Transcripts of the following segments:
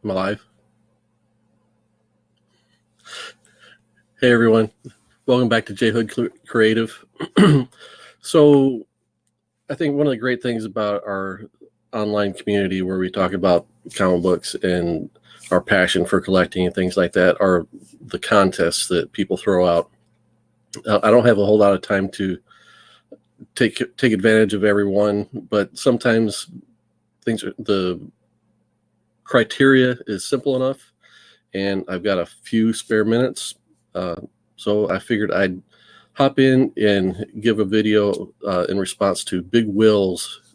Am I live? Hey everyone, welcome back to J Hood Creative. So I think one of the great things about our online community where we talk about comic books and our passion for collecting and things like that are the contests that people throw out. I don't have a whole lot of time to take advantage of everyone, but sometimes the criteria is simple enough and I've got a few spare minutes. So I figured I'd hop in and give a video in response to Big Will's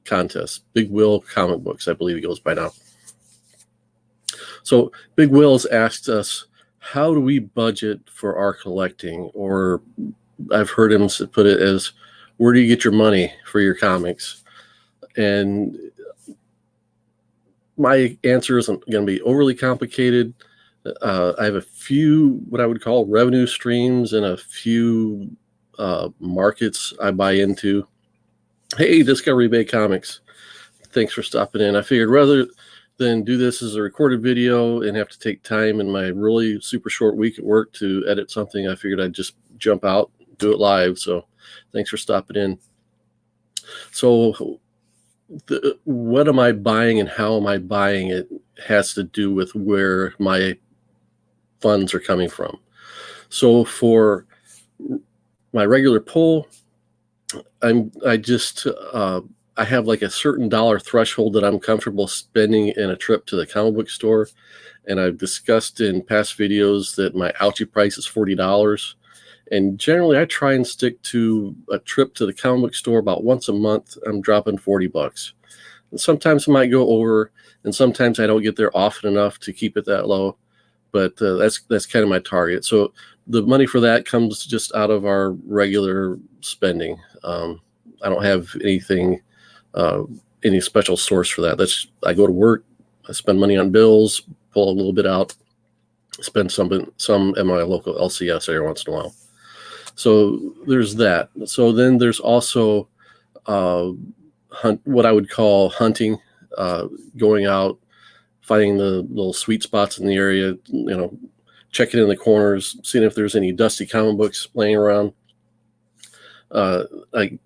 contest. Big Will Comic Books, I believe he goes by now. So Big Will's asked us, how do we budget for our collecting? Or I've heard him put it as, where do you get your money for your comics? And my answer isn't going to be overly complicated. I have a few what I would call revenue streams and a few markets I buy into. Hey, Discovery Bay Comics, thanks for stopping in. I figured rather than do this as a recorded video and have to take time in my really super short week at work to edit something, I figured I'd just jump out, do it live. So thanks for stopping in. So what am I buying and how am I buying it has to do with where my funds are coming from. So for my regular pull, I have like a certain dollar threshold that I'm comfortable spending in a trip to the comic book store. And I've discussed in past videos that my ouchie price is $40. And generally I try and stick to a trip to the comic book store about once a month. I'm dropping $40. And sometimes I might go over, and sometimes I don't get there often enough to keep it that low. But that's kind of my target. So the money for that comes just out of our regular spending. I don't have anything, any special source for that. I go to work, I spend money on bills, pull a little bit out, spend some at my local LCS every once in a while. So there's that. So then there's also what I would call hunting, going out, finding the little sweet spots in the area, checking in the corners, seeing if there's any dusty comic books laying around. Again,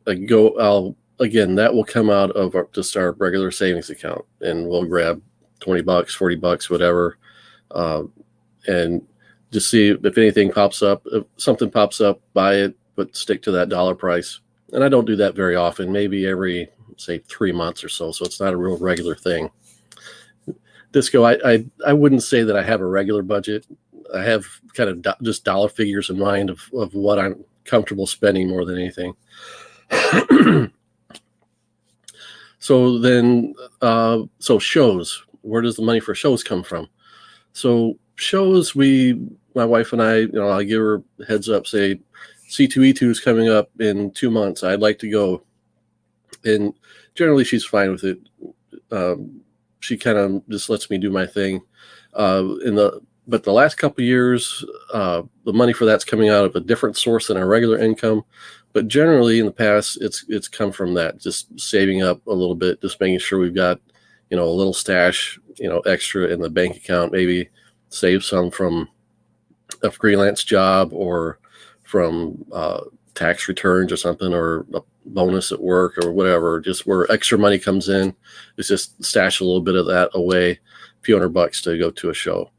that will come out of just our regular savings account, and we'll grab $20, $40, whatever, and just see if anything pops up. If something pops up, buy it, but stick to that dollar price. And I don't do that very often, maybe every, say, 3 months or so. So it's not a real regular thing. Disco, I wouldn't say that I have a regular budget. I have kind of just dollar figures in mind of what I'm comfortable spending more than anything. So then, so shows, where does the money for shows come from? So shows, my wife and I give her heads up, say C2E2 is coming up in 2 months. I'd like to go. And generally she's fine with it. She kind of just lets me do my thing. But the last couple of years, the money for that's coming out of a different source than our regular income. But generally in the past, it's come from that, just saving up a little bit, just making sure we've got, a little stash, extra in the bank account, maybe save some from a freelance job or from tax returns or something, or a bonus at work or whatever, just where extra money comes in. It's just stash a little bit of that away, a few $100 to go to a show.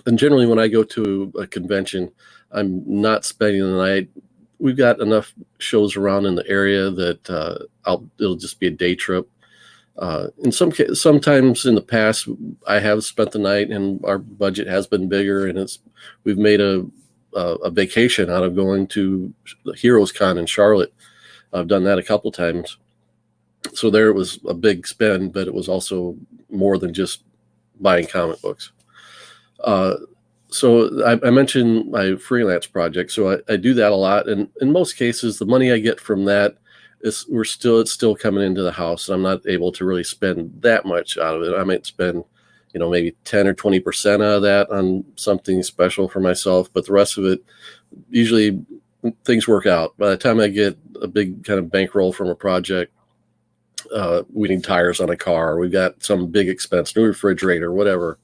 And generally when I go to a convention, I'm not spending the night. We've got enough shows around in the area that it'll just be a day trip. Sometimes in the past, I have spent the night, and our budget has been bigger, and we've made a vacation out of going to the Heroes Con in Charlotte. I've done that a couple times. So there it was a big spend, but it was also more than just buying comic books. So I mentioned my freelance project. So I do that a lot. And in most cases, the money I get from that it's still coming into the house. And I'm not able to really spend that much out of it. I might spend, maybe 10 or 20% out of that on something special for myself. But the rest of it, usually things work out. By the time I get a big kind of bankroll from a project, We need tires on a car. We've got some big expense, new refrigerator, whatever.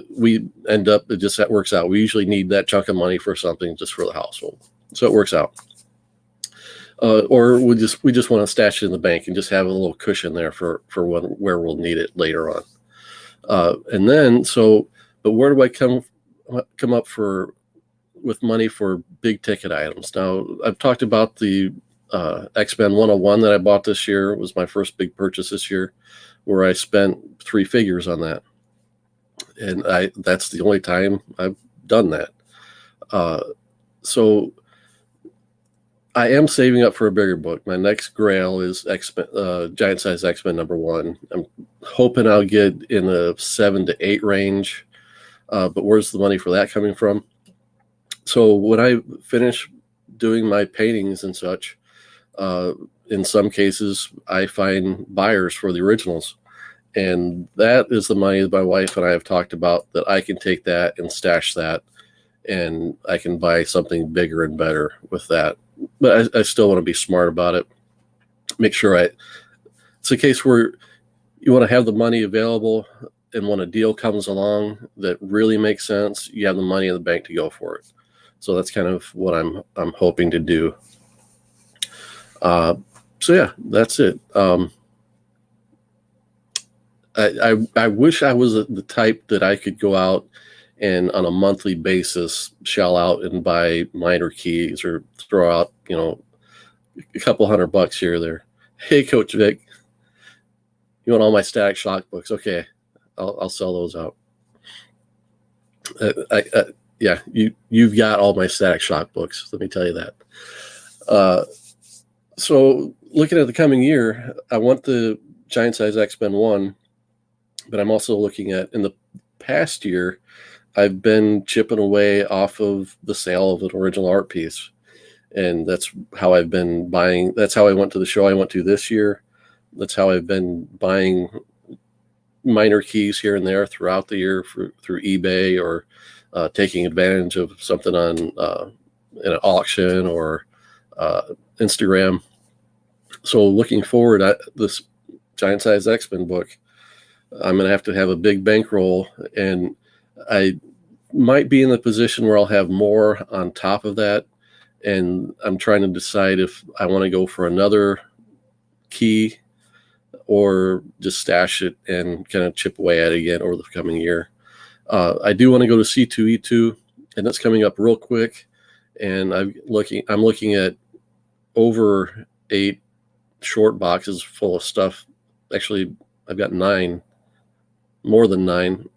We end up, that works out. We usually need that chunk of money for something just for the household. So it works out. Or we just want to stash it in the bank and just have a little cushion there for where we'll need it later on. And then, but where do I come up with money for big ticket items? Now, I've talked about the X-Men 101 that I bought this year. It was my first big purchase this year, where I spent 3 figures on that. And that's the only time I've done that. So I am saving up for a bigger book. My next grail is Giant Size X-Men #1. I'm hoping I'll get in the 7 to 8 range. But where's the money for that coming from? So when I finish doing my paintings and such, in some cases, I find buyers for the originals. And that is the money that my wife and I have talked about, that I can take that and stash that, and I can buy something bigger and better with that. But I still want to be smart about it. Make sure it's a case where you want to have the money available, and when a deal comes along that really makes sense, you have the money in the bank to go for it. So that's kind of what I'm hoping to do. So yeah, that's it. I wish I was the type that I could go out and on a monthly basis shell out and buy minor keys or throw out, a couple $100 here or there. Hey, Coach Vic, you want all my Static Shock books? Okay, I'll sell those out. Yeah, you've got all my Static Shock books. Let me tell you that. So looking at the coming year, I want the Giant Size X-Men 1, but I'm also looking at, in the past year, I've been chipping away off of the sale of an original art piece. And that's how I've been buying. That's how I went to the show I went to this year. That's how I've been buying minor keys here and there throughout the year through eBay, or taking advantage of something on in an auction or Instagram. So looking forward, this Giant Size X-Men book, I'm going to have a big bankroll, and I might be in the position where I'll have more on top of that. And I'm trying to decide if I want to go for another key or just stash it and kind of chip away at it again over the coming year. I do want to go to C2E2, and that's coming up real quick. And I'm looking at over 8 short boxes full of stuff. Actually, I've got 9, more than 9.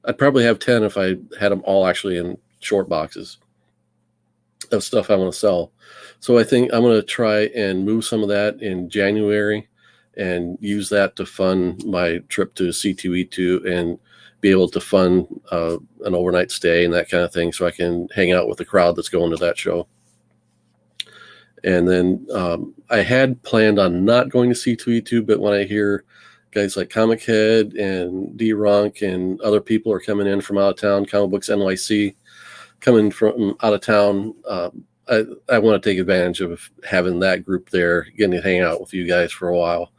I'd probably have 10 if I had them all actually in short boxes of stuff I want to sell. So I think I'm going to try and move some of that in January and use that to fund my trip to C2E2 and be able to fund an overnight stay and that kind of thing, so I can hang out with the crowd that's going to that show. And then I had planned on not going to C2E2, but when I hear guys like Comic Head and D-Ronk and other people are coming in from out of town, Comic Books NYC, coming from out of town, I want to take advantage of having that group there, getting to hang out with you guys for a while.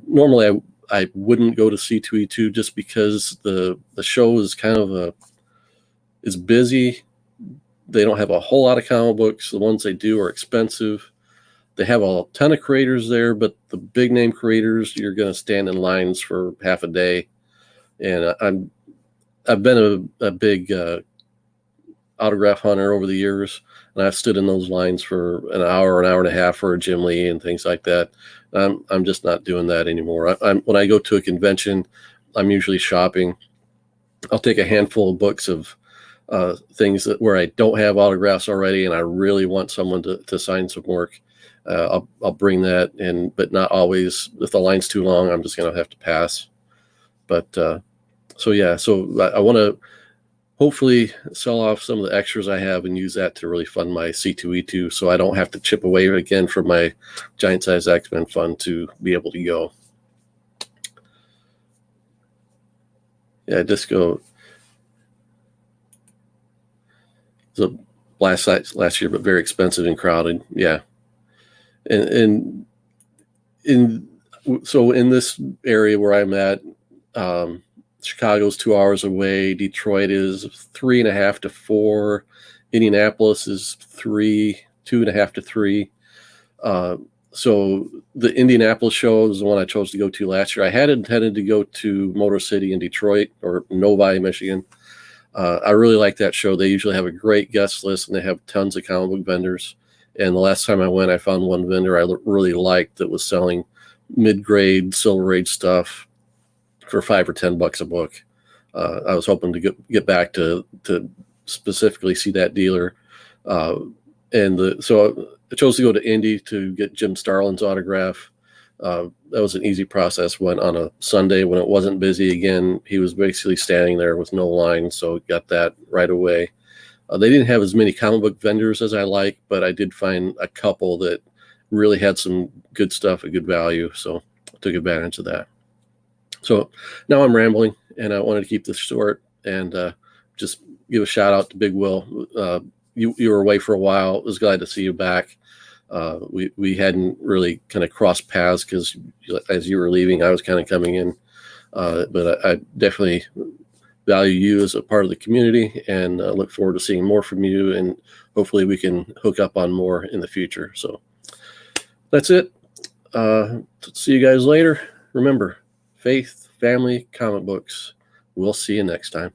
Normally I wouldn't go to C2E2 just because the show is kind of is busy. They don't have a whole lot of comic books. The ones they do are expensive. They have a ton of creators there, but the big name creators, you're going to stand in lines for half a day. And I've been a big autograph hunter over the years, and I've stood in those lines for an hour and a half for a Jim Lee and things like that. I'm just not doing that anymore. When I go to a convention, I'm usually shopping. I'll take a handful of books of things where I don't have autographs already, and I really want someone to sign some work. I'll bring that in, but not always. If the line's too long, I'm just going to have to pass. But so I want to hopefully sell off some of the extras I have and use that to really fund my C2E2, so I don't have to chip away again from my Giant Size X-Men fund to be able to go. Yeah, Disco. It was a blast last year, but very expensive and crowded. Yeah. And So in this area where I'm at, Chicago's 2 hours away. Detroit is 3.5 to 4. Indianapolis is 2.5 to 3. So the Indianapolis show is the one I chose to go to last year. I had intended to go to Motor City in Detroit or Novi, Michigan. I really like that show. They usually have a great guest list and they have tons of comic book vendors. And the last time I went, I found one vendor I really liked that was selling mid-grade Silver Age stuff for $5 or $10 a book. I was hoping to get back to specifically see that dealer. So I chose to go to Indy to get Jim Starlin's autograph. That was an easy process. Went on a Sunday when it wasn't busy again. He was basically standing there with no line, so got that right away. They didn't have as many comic book vendors as I like, but I did find a couple that really had some good stuff at good value, so I took advantage of that. So now I'm rambling, and I wanted to keep this short and just give a shout out to Big Will. You were away for a while. I was glad to see you back. We hadn't really kind of crossed paths because as you were leaving, I was kind of coming in. But I definitely value you as a part of the community and look forward to seeing more from you. And hopefully we can hook up on more in the future. So that's it. See you guys later. Remember, faith, family, comic books. We'll see you next time.